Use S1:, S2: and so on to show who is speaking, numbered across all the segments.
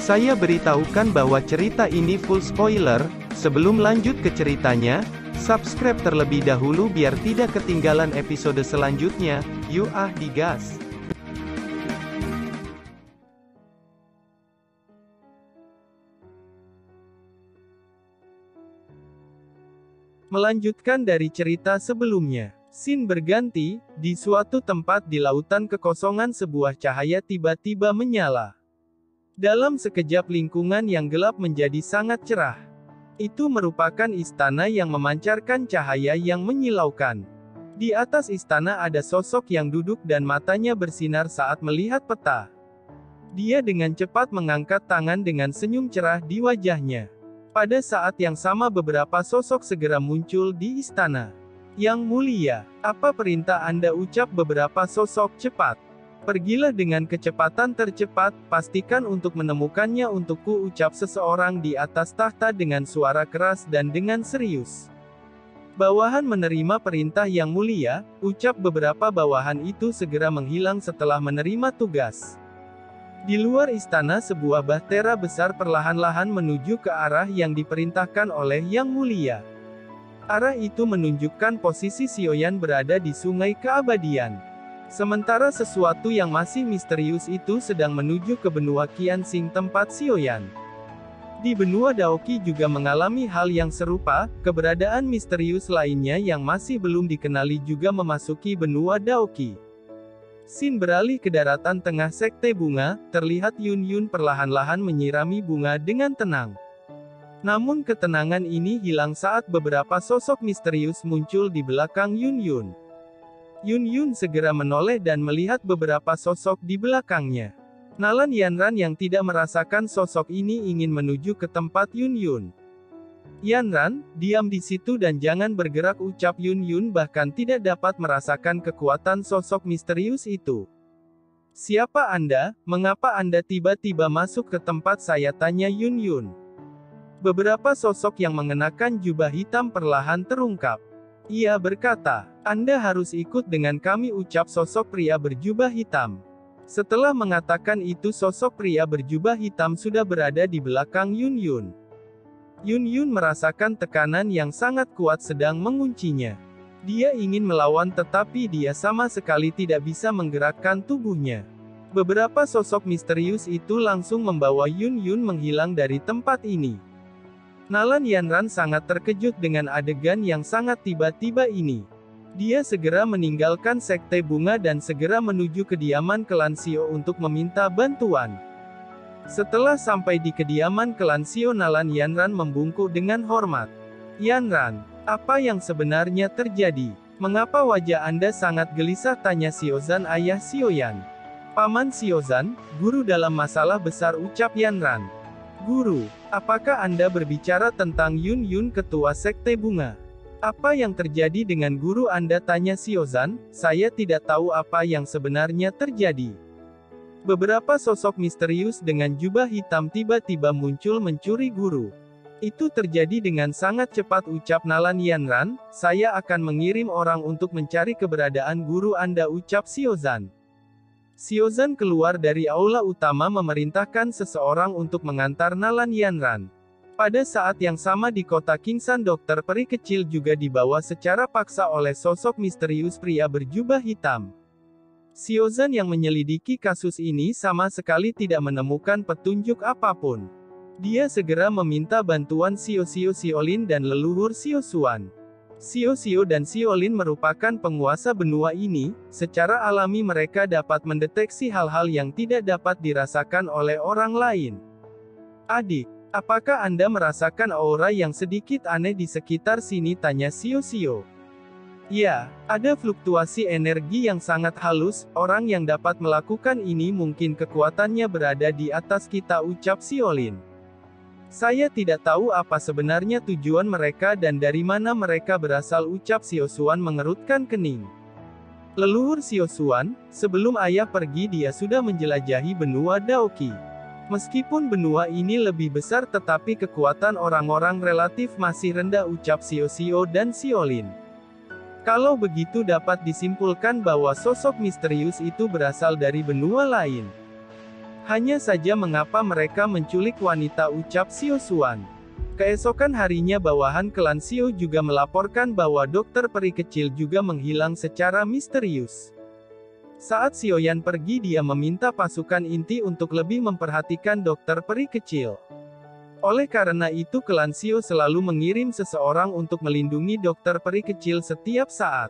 S1: Saya beritahukan bahwa cerita ini full spoiler. Sebelum lanjut ke ceritanya, subscribe terlebih dahulu biar tidak ketinggalan episode selanjutnya. Yuk digas! Melanjutkan dari cerita sebelumnya. Scene berganti, di suatu tempat di lautan kekosongan sebuah cahaya tiba-tiba menyala. Dalam sekejap lingkungan yang gelap menjadi sangat cerah. Itu merupakan istana yang memancarkan cahaya yang menyilaukan. Di atas istana ada sosok yang duduk dan matanya bersinar saat melihat peta. Dia dengan cepat mengangkat tangan dengan senyum cerah di wajahnya. Pada saat yang sama beberapa sosok segera muncul di istana. Yang mulia, apa perintah Anda? Ucap beberapa sosok cepat. Pergilah dengan kecepatan tercepat, pastikan untuk menemukannya untukku, ucap seseorang di atas tahta dengan suara keras dan dengan serius. Bawahan menerima perintah yang mulia, ucap beberapa bawahan itu segera menghilang setelah menerima tugas. Di luar istana sebuah bahtera besar perlahan-lahan menuju ke arah yang diperintahkan oleh Yang Mulia. Arah itu menunjukkan posisi Xiaoyan berada di sungai keabadian. Sementara sesuatu yang masih misterius itu sedang menuju ke benua Qianxing tempat Xiaoyan. Di benua Daoqi juga mengalami hal yang serupa, keberadaan misterius lainnya yang masih belum dikenali juga memasuki benua Daoqi. Scene beralih ke daratan tengah sekte bunga, terlihat Yun Yun perlahan-lahan menyirami bunga dengan tenang. Namun ketenangan ini hilang saat beberapa sosok misterius muncul di belakang Yun Yun. Yun Yun segera menoleh dan melihat beberapa sosok di belakangnya. Nalan Yanran yang tidak merasakan sosok ini ingin menuju ke tempat Yun Yun. Yanran, diam di situ dan jangan bergerak, ucap Yun Yun bahkan tidak dapat merasakan kekuatan sosok misterius itu. Siapa Anda? Mengapa Anda tiba-tiba masuk ke tempat saya? Tanya Yun Yun. Beberapa sosok yang mengenakan jubah hitam perlahan terungkap. Ia berkata, Anda harus ikut dengan kami, ucap sosok pria berjubah hitam. Setelah mengatakan itu sosok pria berjubah hitam sudah berada di belakang Yun Yun. Yun Yun merasakan tekanan yang sangat kuat sedang menguncinya. Dia ingin melawan tetapi dia sama sekali tidak bisa menggerakkan tubuhnya. Beberapa sosok misterius itu langsung membawa Yun Yun menghilang dari tempat ini. Nalan Yanran sangat terkejut dengan adegan yang sangat tiba-tiba ini. Dia segera meninggalkan sekte bunga dan segera menuju kediaman klan Xiao untuk meminta bantuan. Setelah sampai di kediaman klan Xiao, Nalan Yanran membungkuk dengan hormat. Yanran, apa yang sebenarnya terjadi? Mengapa wajah Anda sangat gelisah? Tanya Xiaozan, ayah Xiaoyan. Paman Xiaozan, guru dalam masalah besar, ucap Yanran. Guru, apakah Anda berbicara tentang Yun Yun, ketua sekte bunga? Apa yang terjadi dengan guru Anda? Tanya Xiaozan. Saya tidak tahu apa yang sebenarnya terjadi. Beberapa sosok misterius dengan jubah hitam tiba-tiba muncul mencuri guru. Itu terjadi dengan sangat cepat, ucap Nalan Yanran. Saya akan mengirim orang untuk mencari keberadaan guru Anda, ucap Xiaozan. Xiaozan keluar dari aula utama memerintahkan seseorang untuk mengantar Nalan Yanran. Pada saat yang sama di kota Qingsan, dokter peri kecil juga dibawa secara paksa oleh sosok misterius pria berjubah hitam. Xiaozan yang menyelidiki kasus ini sama sekali tidak menemukan petunjuk apapun. Dia segera meminta bantuan Xiao Xiaolin dan leluhur Xiao Xuan. Xiao dan Xiaolin merupakan penguasa benua ini, secara alami mereka dapat mendeteksi hal-hal yang tidak dapat dirasakan oleh orang lain. Adik, apakah Anda merasakan aura yang sedikit aneh di sekitar sini? Tanya Xiao. Ya, ada fluktuasi energi yang sangat halus. Orang yang dapat melakukan ini mungkin kekuatannya berada di atas kita, ucap Xiaolin. Saya tidak tahu apa sebenarnya tujuan mereka dan dari mana mereka berasal, ucap Xiao Xuan mengerutkan kening. Leluhur Xiao Xuan, sebelum ayah pergi dia sudah menjelajahi benua Daoqi. Meskipun benua ini lebih besar tetapi kekuatan orang-orang relatif masih rendah, ucap Xiao dan Xiaolin. Kalau begitu dapat disimpulkan bahwa sosok misterius itu berasal dari benua lain. Hanya saja mengapa mereka menculik wanita, ucap Xiao Xuan. Keesokan harinya bawahan klan Xiao juga melaporkan bahwa dokter peri kecil juga menghilang secara misterius. Saat Xiaoyan pergi, dia meminta pasukan inti untuk lebih memperhatikan dokter peri kecil. Oleh karena itu klan Xiao selalu mengirim seseorang untuk melindungi dokter peri kecil setiap saat.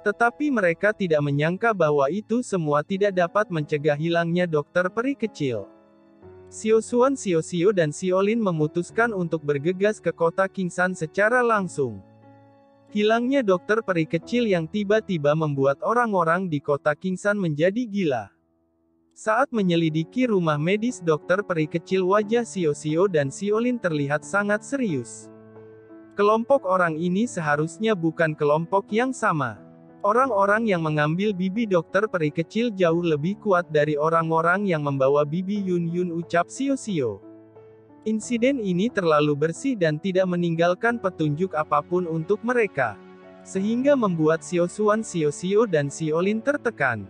S1: Tetapi mereka tidak menyangka bahwa itu semua tidak dapat mencegah hilangnya dokter peri kecil. Xiao Xuan, Xiao Xiao dan Xiaolin memutuskan untuk bergegas ke kota Kingsan secara langsung. Hilangnya dokter peri kecil yang tiba-tiba membuat orang-orang di kota Kingsan menjadi gila. Saat menyelidiki rumah medis dokter peri kecil, wajah Xiao Xiao dan Xiaolin terlihat sangat serius. Kelompok orang ini seharusnya bukan kelompok yang sama. Orang-orang yang mengambil bibi dokter peri kecil jauh lebih kuat dari orang-orang yang membawa bibi Yun Yun, ucap Xiao Xiao. Insiden ini terlalu bersih dan tidak meninggalkan petunjuk apapun untuk mereka. Sehingga membuat Xiao Xuan, Xiao Xiao dan Xiaolin tertekan.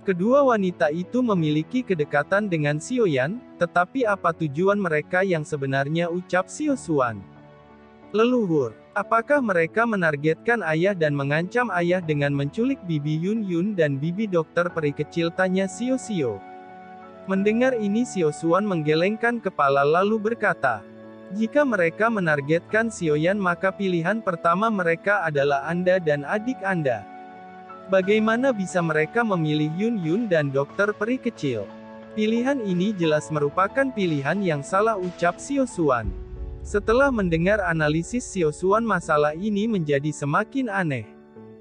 S1: Kedua wanita itu memiliki kedekatan dengan Xiaoyan, tetapi apa tujuan mereka yang sebenarnya, ucap Xiao Xuan. Leluhur, apakah mereka menargetkan ayah dan mengancam ayah dengan menculik bibi Yun Yun dan bibi dokter peri kecil, tanya Xiao Xiao. Mendengar ini Xiao Xuan menggelengkan kepala lalu berkata, jika mereka menargetkan Xiaoyan maka pilihan pertama mereka adalah Anda dan adik Anda. Bagaimana bisa mereka memilih Yun Yun dan dokter peri kecil? Pilihan ini jelas merupakan pilihan yang salah, ucap Xiao Xuan. Setelah mendengar analisis Xiao Xuan, masalah ini menjadi semakin aneh.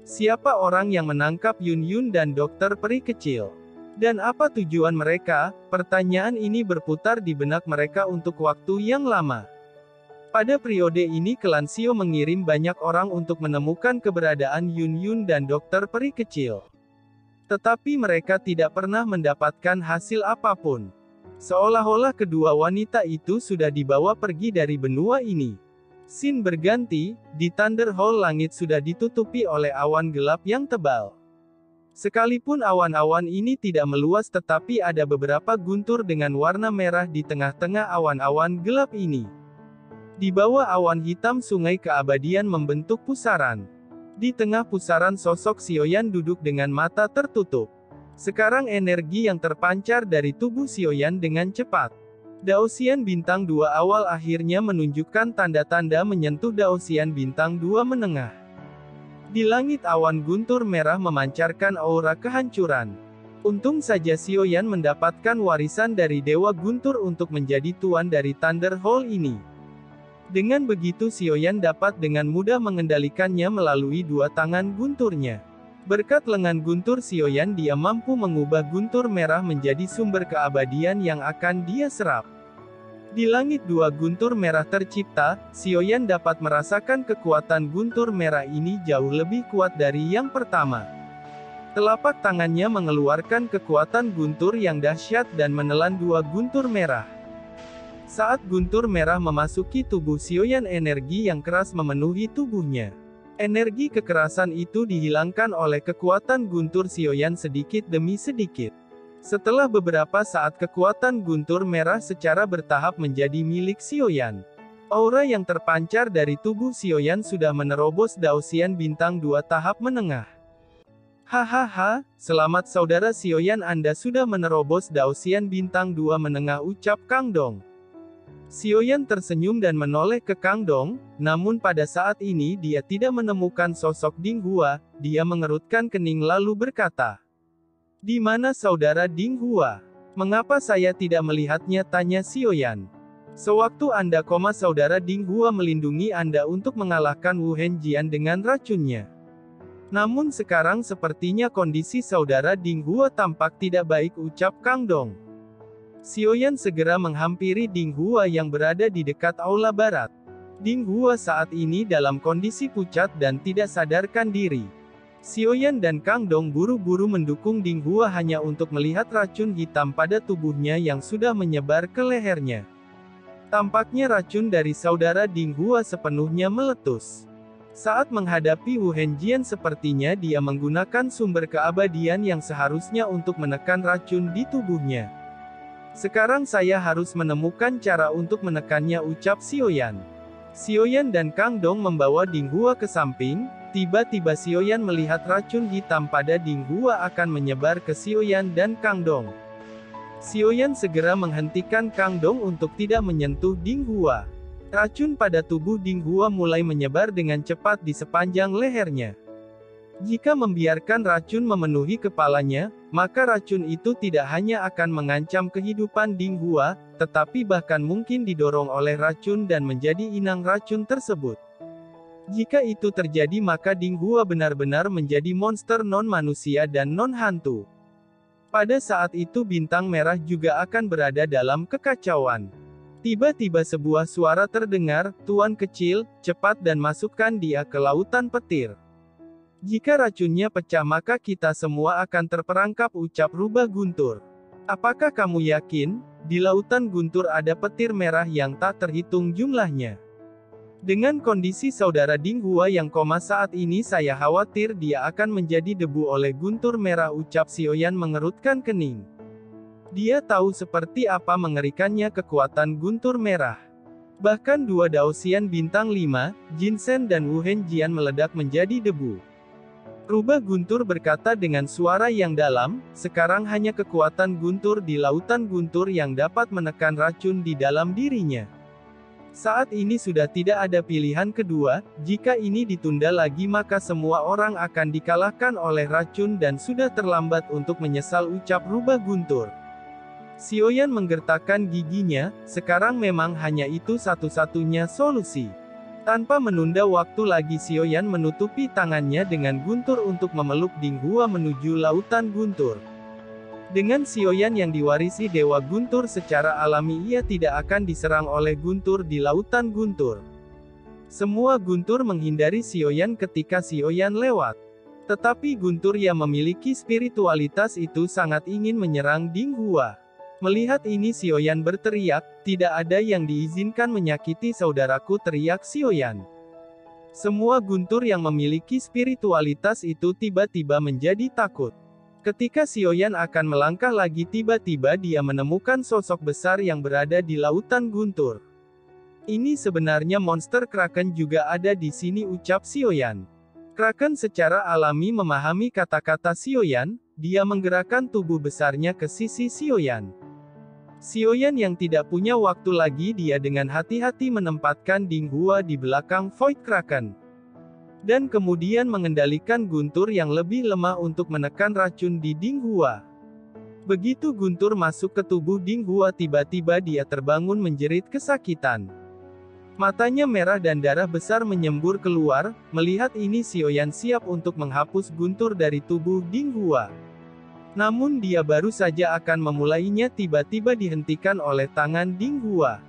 S1: Siapa orang yang menangkap Yun Yun dan dokter peri kecil? Dan apa tujuan mereka? Pertanyaan ini berputar di benak mereka untuk waktu yang lama. Pada periode ini klan Xiao mengirim banyak orang untuk menemukan keberadaan Yun Yun dan dokter peri kecil. Tetapi mereka tidak pernah mendapatkan hasil apapun. Seolah-olah kedua wanita itu sudah dibawa pergi dari benua ini. Scene berganti, di Thunder Hall langit sudah ditutupi oleh awan gelap yang tebal. Sekalipun awan-awan ini tidak meluas, tetapi ada beberapa guntur dengan warna merah di tengah-tengah awan-awan gelap ini. Di bawah awan hitam sungai keabadian membentuk pusaran. Di tengah pusaran sosok Xiaoyan duduk dengan mata tertutup. Sekarang energi yang terpancar dari tubuh Xiaoyan dengan cepat. Daosian bintang 2 awal akhirnya menunjukkan tanda-tanda menyentuh Daosian bintang 2 menengah. Di langit awan guntur merah memancarkan aura kehancuran. Untung saja Xiaoyan mendapatkan warisan dari Dewa Guntur untuk menjadi tuan dari Thunder Hall ini. Dengan begitu Xiaoyan dapat dengan mudah mengendalikannya melalui 2 tangan gunturnya. Berkat lengan guntur Xiaoyan, dia mampu mengubah guntur merah menjadi sumber keabadian yang akan dia serap. Di langit 2 guntur merah tercipta, Xiaoyan dapat merasakan kekuatan guntur merah ini jauh lebih kuat dari yang pertama. Telapak tangannya mengeluarkan kekuatan guntur yang dahsyat dan menelan 2 guntur merah. Saat guntur merah memasuki tubuh Xiaoyan, energi yang keras memenuhi tubuhnya. Energi kekerasan itu dihilangkan oleh kekuatan guntur Xiaoyan sedikit demi sedikit. Setelah beberapa saat kekuatan guntur merah secara bertahap menjadi milik Xiaoyan. Aura yang terpancar dari tubuh Xiaoyan sudah menerobos Daosian bintang 2 tahap menengah. Hahaha, selamat saudara Xiaoyan, Anda sudah menerobos Daosian bintang 2 menengah, ucap Kang Dong. Xiaoyan tersenyum dan menoleh ke Kang Dong, namun pada saat ini dia tidak menemukan sosok Ding Hua. Dia mengerutkan kening lalu berkata, "Di mana saudara Ding Hua? Mengapa saya tidak melihatnya?" tanya Xiaoyan. "Sewaktu Anda saudara Ding Hua melindungi Anda untuk mengalahkan Wu Henjian dengan racunnya. Namun sekarang sepertinya kondisi saudara Ding Hua tampak tidak baik," ucap Kang Dong. Xiaoyan segera menghampiri Ding Hua yang berada di dekat aula barat. Ding Hua saat ini dalam kondisi pucat dan tidak sadarkan diri. Xiaoyan dan Kang Dong buru-buru mendukung Ding Hua hanya untuk melihat racun hitam pada tubuhnya yang sudah menyebar ke lehernya. Tampaknya racun dari saudara Ding Hua sepenuhnya meletus. Saat menghadapi Wu Henjian, sepertinya dia menggunakan sumber keabadian yang seharusnya untuk menekan racun di tubuhnya. Sekarang saya harus menemukan cara untuk menekannya, ucap Xiaoyan. Xiaoyan dan Kang Dong membawa Ding Hua ke samping. Tiba-tiba Xiaoyan melihat racun hitam pada Ding Hua akan menyebar ke Xiaoyan dan Kang Dong. Xiaoyan segera menghentikan Kang Dong untuk tidak menyentuh Ding Hua. Racun pada tubuh Ding Hua mulai menyebar dengan cepat di sepanjang lehernya. Jika membiarkan racun memenuhi kepalanya, maka racun itu tidak hanya akan mengancam kehidupan Ding Hua, tetapi bahkan mungkin didorong oleh racun dan menjadi inang racun tersebut. Jika itu terjadi, maka Ding Hua benar-benar menjadi monster non-manusia dan non-hantu. Pada saat itu bintang merah juga akan berada dalam kekacauan. Tiba-tiba sebuah suara terdengar, "Tuan kecil, cepat dan masukkan dia ke lautan petir. Jika racunnya pecah maka kita semua akan terperangkap," ucap Rubah Guntur. "Apakah kamu yakin? Di lautan guntur ada petir merah yang tak terhitung jumlahnya. Dengan kondisi saudara Ding Hua yang koma saat ini, saya khawatir dia akan menjadi debu oleh guntur merah," ucap Xiaoyan mengerutkan kening. Dia tahu seperti apa mengerikannya kekuatan guntur merah. Bahkan dua Daosian bintang 5, Jin Shen dan Wu Henjian meledak menjadi debu. Rubah Guntur berkata dengan suara yang dalam, "Sekarang hanya kekuatan guntur di lautan guntur yang dapat menekan racun di dalam dirinya. Saat ini sudah tidak ada pilihan kedua, jika ini ditunda lagi maka semua orang akan dikalahkan oleh racun dan sudah terlambat untuk menyesal," ucap Rubah Guntur. Xiaoyan menggertakkan giginya, sekarang memang hanya itu satu-satunya solusi. Tanpa menunda waktu lagi, Xiaoyan menutupi tangannya dengan guntur untuk memeluk Ding Hua menuju lautan guntur. Dengan Xiaoyan yang diwarisi Dewa Guntur secara alami, ia tidak akan diserang oleh guntur di lautan guntur. Semua guntur menghindari Xiaoyan ketika Xiaoyan lewat. Tetapi guntur yang memiliki spiritualitas itu sangat ingin menyerang Ding Hua. Melihat ini Xiaoyan berteriak, "Tidak ada yang diizinkan menyakiti saudaraku," teriak Xiaoyan. Semua guntur yang memiliki spiritualitas itu tiba-tiba menjadi takut. Ketika Xiaoyan akan melangkah lagi, tiba-tiba dia menemukan sosok besar yang berada di lautan guntur. "Ini sebenarnya monster Kraken juga ada di sini," ucap Xiaoyan. Kraken secara alami memahami kata-kata Xiaoyan, dia menggerakkan tubuh besarnya ke sisi Xiaoyan. Xiaoyan yang tidak punya waktu lagi, dia dengan hati-hati menempatkan Ding Hua di belakang Void Kraken. Dan kemudian mengendalikan guntur yang lebih lemah untuk menekan racun di Ding Hua. Begitu guntur masuk ke tubuh Ding Hua, tiba-tiba dia terbangun menjerit kesakitan. Matanya merah dan darah besar menyembur keluar. Melihat ini Xiaoyan siap untuk menghapus guntur dari tubuh Ding Hua. Namun dia baru saja akan memulainya, tiba-tiba dihentikan oleh tangan Ding Hua.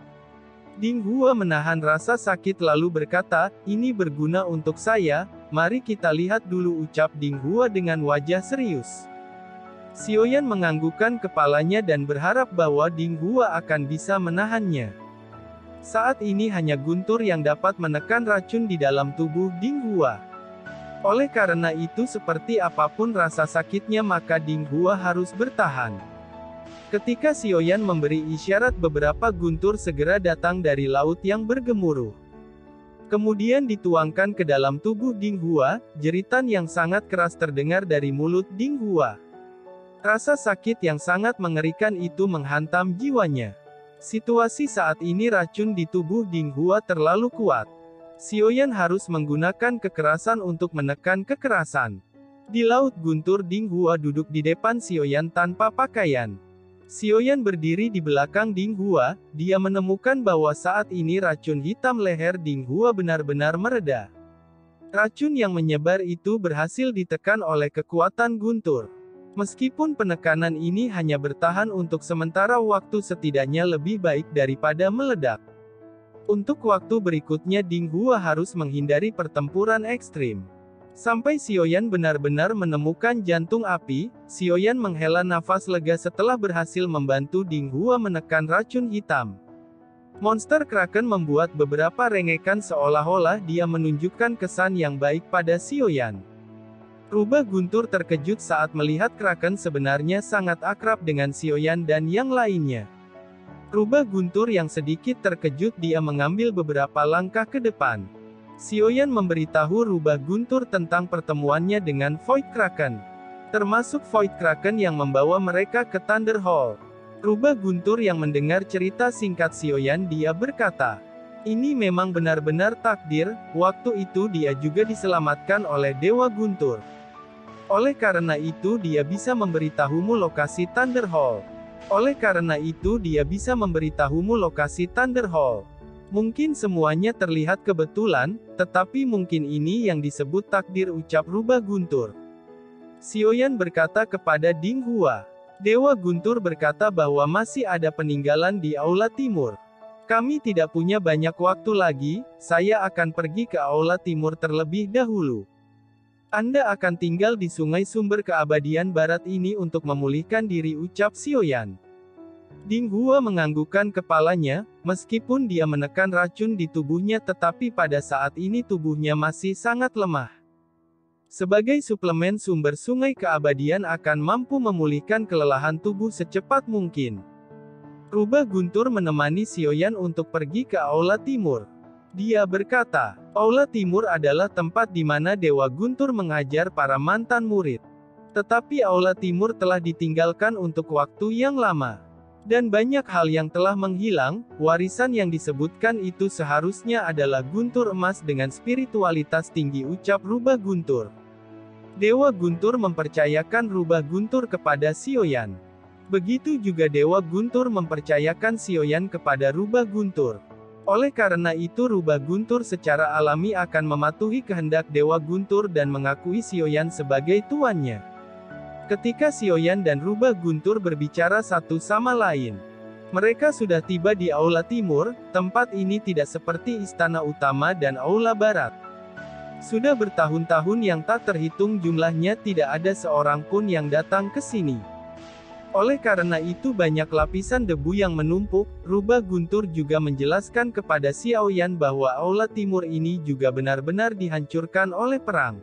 S1: Ding Hua menahan rasa sakit lalu berkata, "Ini berguna untuk saya, mari kita lihat dulu," ucap Ding Hua dengan wajah serius. Xiaoyan menganggukkan kepalanya dan berharap bahwa Ding Hua akan bisa menahannya. Saat ini hanya guntur yang dapat menekan racun di dalam tubuh Ding Hua. Oleh karena itu, seperti apapun rasa sakitnya maka Ding Hua harus bertahan. Ketika Xiaoyan memberi isyarat, beberapa guntur segera datang dari laut yang bergemuruh. Kemudian dituangkan ke dalam tubuh Ding Hua, jeritan yang sangat keras terdengar dari mulut Ding Hua. Rasa sakit yang sangat mengerikan itu menghantam jiwanya. Situasi saat ini racun di tubuh Ding Hua terlalu kuat. Xiaoyan harus menggunakan kekerasan untuk menekan kekerasan. Di laut guntur, Ding Hua duduk di depan Xiaoyan tanpa pakaian. Xiaoyan berdiri di belakang Ding Hua, dia menemukan bahwa saat ini racun hitam leher Ding Hua benar-benar mereda. Racun yang menyebar itu berhasil ditekan oleh kekuatan guntur. Meskipun penekanan ini hanya bertahan untuk sementara waktu, setidaknya lebih baik daripada meledak. Untuk waktu berikutnya Ding Hua harus menghindari pertempuran ekstrim. Sampai Xiaoyan benar-benar menemukan jantung api, Xiaoyan menghela nafas lega setelah berhasil membantu Ding Hua menekan racun hitam. Monster Kraken membuat beberapa rengekan seolah-olah dia menunjukkan kesan yang baik pada Xiaoyan. Rubah Guntur terkejut saat melihat Kraken sebenarnya sangat akrab dengan Xiaoyan dan yang lainnya. Rubah Guntur yang sedikit terkejut, dia mengambil beberapa langkah ke depan. Xiaoyan memberitahu Rubah Guntur tentang pertemuannya dengan Void Kraken. Termasuk Void Kraken yang membawa mereka ke Thunder Hall. Rubah Guntur yang mendengar cerita singkat Xiaoyan, dia berkata, ini memang benar-benar takdir, waktu itu dia juga diselamatkan oleh Dewa Guntur. Oleh karena itu dia bisa memberitahumu lokasi Thunder Hall. Mungkin semuanya terlihat kebetulan, tetapi mungkin ini yang disebut takdir, ucap Rubah Guntur. Xiaoyan berkata kepada Ding Hua. Dewa Guntur berkata bahwa masih ada peninggalan di Aula Timur. Kami tidak punya banyak waktu lagi, saya akan pergi ke Aula Timur terlebih dahulu. Anda akan tinggal di sungai sumber keabadian barat ini untuk memulihkan diri, ucap Xiaoyan. Ding Hua menganggukkan kepalanya, meskipun dia menekan racun di tubuhnya tetapi pada saat ini tubuhnya masih sangat lemah. Sebagai suplemen sumber sungai keabadian akan mampu memulihkan kelelahan tubuh secepat mungkin. Rubah Guntur menemani Xiaoyan untuk pergi ke Aula Timur. Dia berkata, Aula Timur adalah tempat di mana Dewa Guntur mengajar para mantan murid. Tetapi Aula Timur telah ditinggalkan untuk waktu yang lama. Dan banyak hal yang telah menghilang, warisan yang disebutkan itu seharusnya adalah Guntur emas dengan spiritualitas tinggi, ucap Rubah Guntur. Dewa Guntur mempercayakan Rubah Guntur kepada Xiaoyan. Begitu juga Dewa Guntur mempercayakan Xiaoyan kepada Rubah Guntur. Oleh karena itu Rubah Guntur secara alami akan mematuhi kehendak Dewa Guntur dan mengakui Xiaoyan sebagai tuannya. Ketika Xiaoyan dan Rubah Guntur berbicara satu sama lain, mereka sudah tiba di Aula Timur. Tempat ini tidak seperti Istana Utama dan Aula Barat. Sudah bertahun-tahun yang tak terhitung jumlahnya tidak ada seorang pun yang datang ke sini. Oleh karena itu banyak lapisan debu yang menumpuk. Rubah Guntur juga menjelaskan kepada Xiaoyan bahwa Aula Timur ini juga benar-benar dihancurkan oleh perang.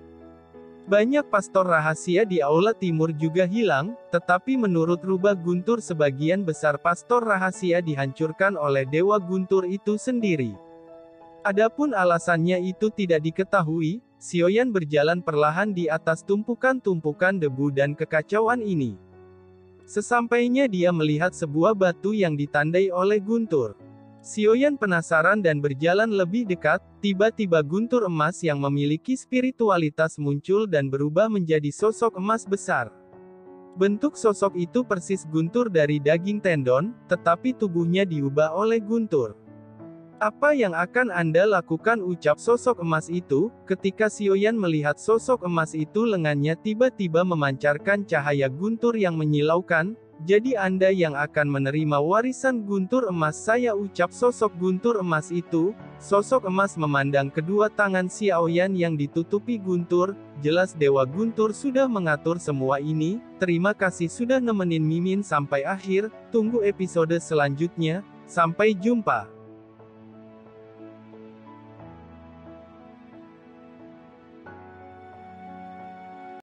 S1: Banyak pastor rahasia di Aula Timur juga hilang, tetapi menurut Rubah Guntur sebagian besar pastor rahasia dihancurkan oleh Dewa Guntur itu sendiri. Adapun alasannya itu tidak diketahui. Xiaoyan berjalan perlahan di atas tumpukan-tumpukan debu dan kekacauan ini. Sesampainya dia melihat sebuah batu yang ditandai oleh Guntur. Xiaoyan penasaran dan berjalan lebih dekat, tiba-tiba Guntur emas yang memiliki spiritualitas muncul dan berubah menjadi sosok emas besar. Bentuk sosok itu persis Guntur dari daging tendon, tetapi tubuhnya diubah oleh Guntur. Apa yang akan Anda lakukan, ucap sosok emas itu. Ketika Xiaoyan melihat sosok emas itu, lengannya tiba-tiba memancarkan cahaya Guntur yang menyilaukan. Jadi Anda yang akan menerima warisan Guntur emas saya, ucap sosok Guntur emas itu. Sosok emas memandang kedua tangan Xiaoyan yang ditutupi Guntur. Jelas Dewa Guntur sudah mengatur semua ini. Terima kasih sudah nemenin Mimin sampai akhir. Tunggu episode selanjutnya. Sampai jumpa.